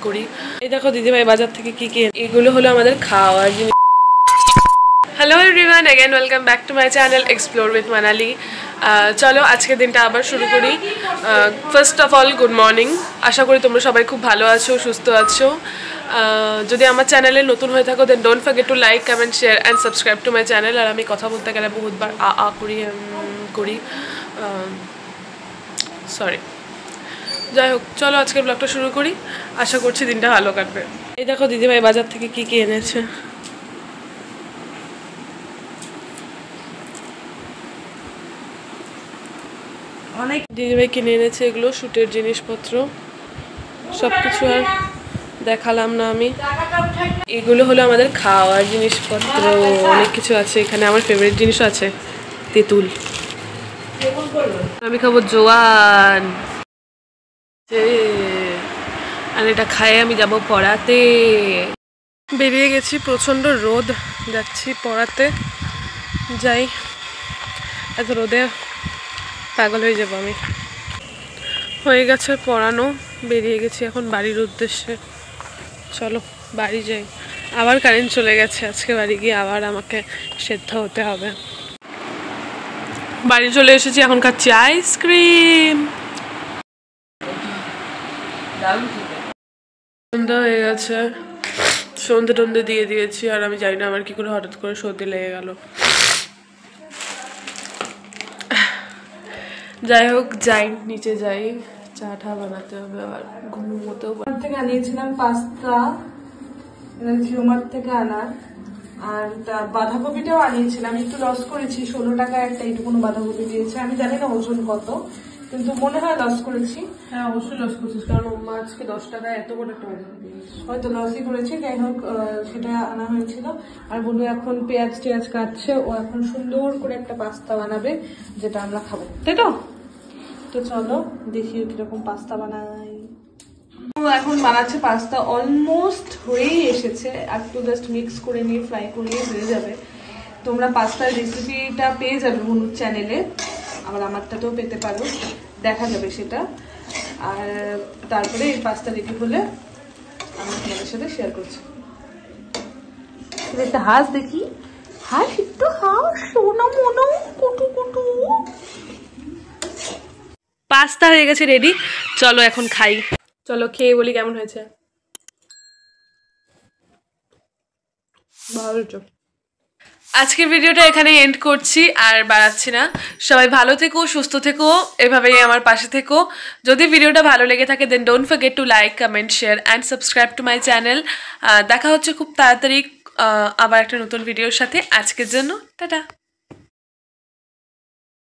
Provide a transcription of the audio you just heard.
করি। এই দেখো দিদিভাই বাজার থেকে কি কি, এগুলো হলো আমাদের খাওয়ার জিনিস। Hello everyone, again welcome back to my channel explore with Manali. চলো আজকের দিনটা আবার শুরু করি। First of all good morning. আশা করি তোমরা সবাই খুব ভালো আছো, সুস্থ আছো। যদি আমার চ্যানেলে নতুন হয়ে থাকো then don't forget to like, comment, share and subscribe to my channel. আর আমি কথা বলতে গেলে বহুতবার করি সরি। যাই হোক, চলো আজকের ব্লগটা শুরু করি। আশা করছি দিনটা ভালো কাটবে। এই দেখো দিদিভাই বাজার থেকে কি কি এনেছে। অনেক দিদিভাই কিনে এনেছে এগুলো শ্যুটের জিনিসপত্র, সব কিছু আর দেখালাম না আমি। এগুলো হলো আমাদের খাওয়ার জিনিসপত্র, অনেক কিছু আছে এখানে। আমার ফেভারিট জিনিসও আছে, তেঁতুল। আমি খাবো জোয়ান, আর এটা খাই আমি যাব পড়াতে। বেরিয়ে গেছি, প্রচণ্ড রোদ, যাচ্ছি পড়াতে। যাই, এত রোদে পাগল হয়ে যাব আমি। হয়ে গেছে পড়ানো, বেরিয়ে গেছি এখন বাড়ির উদ্দেশ্যে। চলো বাড়ি যাই। আবার কারেন্ট চলে গেছে, আজকে বাড়ি গিয়ে আবার আমাকে সেদ্ধ হতে হবে। বাড়ি চলে এসেছি, এখন খাচ্ছি আইসক্রিম। সন্ধ্যা হয়ে গেছে, সন্ধে টন্ধে দিয়ে দিয়েছি। আর আমি জানি না আমার কি করে হঠাৎ করে সর্দি লেগে গেল। যাই হোক, যাই নিচে যাই, চা টা বানাতে হবে। আবার ঘুমোতেও থেকে আনিয়েছিলাম পাস্তা, জিওমার্ট থেকে আনা। আর বাঁধাকপিটাও আনিয়েছিলাম, একটু লস করেছি। 16 টাকায় একটা এইটুকুনো বাঁধাকপি দিয়েছে। আমি জানি না ওজন কত, কিন্তু মনে হয় লস করেছি। হ্যাঁ অবশ্যই লস করছিস, কারণ মা আজকে 10 টাকায় এত বড় একটা বাঁধাকপি হয়তো লসই করেছি। যাই হোক, সেটা আনা হয়েছিল। আর বলু এখন পেঁয়াজ টেয়াজ কাটছে, ও এখন সুন্দর করে একটা পাস্তা বানাবে যেটা আমরা খাবো, তাই তো? তো চলো দেখি কিরকম পাস্তা বানাই। এখন বানাচ্ছে পাস্তা, অলমোস্ট হয়েই এসেছে। একটু জাস্ট মিক্স করে নিয়ে ফ্রাই করে নিয়ে হয়ে যাবে। তোমরা পাস্তার রেসিপিটা পেয়ে যাবে বনুর চ্যানেলে, আবার আমারটাতেও পেতে পারো, দেখা যাবে সেটা। আর তারপরে এই পাস্তা রেডি হলে আমি তোমাদের সাথে শেয়ার করছি। একটা হাঁস দেখি, হাঁস একটু হাঁস, সোনা মনো কুটু কুটু। পাস্তা হয়ে গেছে রেডি, চলো এখন খাই। চলো খেয়ে বলি কেমন হয়েছে। ভালো। আজকের ভিডিওটা এখানে এন্ড করছি, আর বাড়াচ্ছি না। সবাই ভালো থেকো, সুস্থ থেকো, এভাবেই আমার পাশে থেকো। যদি ভিডিওটা ভালো লেগে থাকে then don't forget to like, comment, share and subscribe to my channel. দেখা হচ্ছে খুব তাড়াতাড়ি আবার একটা নতুন ভিডিওর সাথে। আজকের জন্য টাটা।